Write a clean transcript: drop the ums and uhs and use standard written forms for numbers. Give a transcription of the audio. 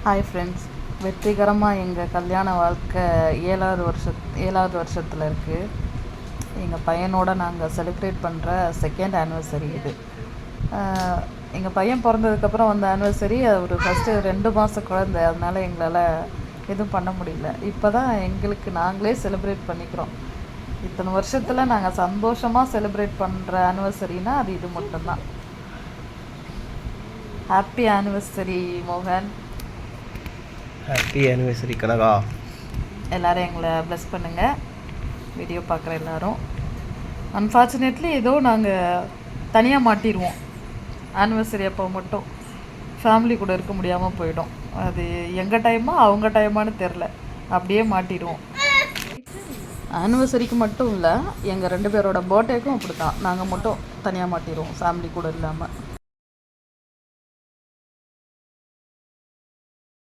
Hi friends, வெற்றிகரமாக எங்கள் கல்யாண வாழ்க்கை ஏழாவது வருஷத்தில் இருக்குது. எங்கள் பையனோட நாங்கள் செலிப்ரேட் பண்ணுற செகண்ட் ஆனிவர்சரி இது. எங்கள் பையன் பிறந்ததுக்கப்புறம் வந்த ஆனிவர்சரி ஒரு ஃபஸ்ட்டு 2 மாத குழந்தை, அதனால் எங்களால் எதுவும் பண்ண முடியல. இப்போ தான் எங்களுக்கு நாங்களே செலிப்ரேட் பண்ணிக்கிறோம். இத்தனை வருஷத்தில் நாங்கள் சந்தோஷமாக செலிப்ரேட் பண்ணுற ஆனிவர்சரினா அது இது மட்டும்தான். ஹாப்பி ஆனிவர்சரி மோகன். Happy anniversary Kanaka. எல்லோரும் எங்களை ப்ளஸ் பண்ணுங்கள், வீடியோ பார்க்குற எல்லோரும். அன்ஃபார்ச்சுனேட்லி ஏதோ நாங்கள் தனியாக மாட்டிடுவோம். ஆனிவர்சரி அப்போ மட்டும் ஃபேமிலி கூட இருக்க முடியாமல் போயிடும். அது எங்கள் டைமா அவங்க டைமானு தெரில, அப்படியே மாட்டிடுவோம். ஆனிவர்சரிக்கு மட்டும் இல்லை, எங்கள் 2 பேரோட பர்த்டேக்கும் அப்படி தான். நாங்கள் மட்டும் தனியாக மாட்டிடுவோம் ஃபேமிலி கூட இல்லாமல்.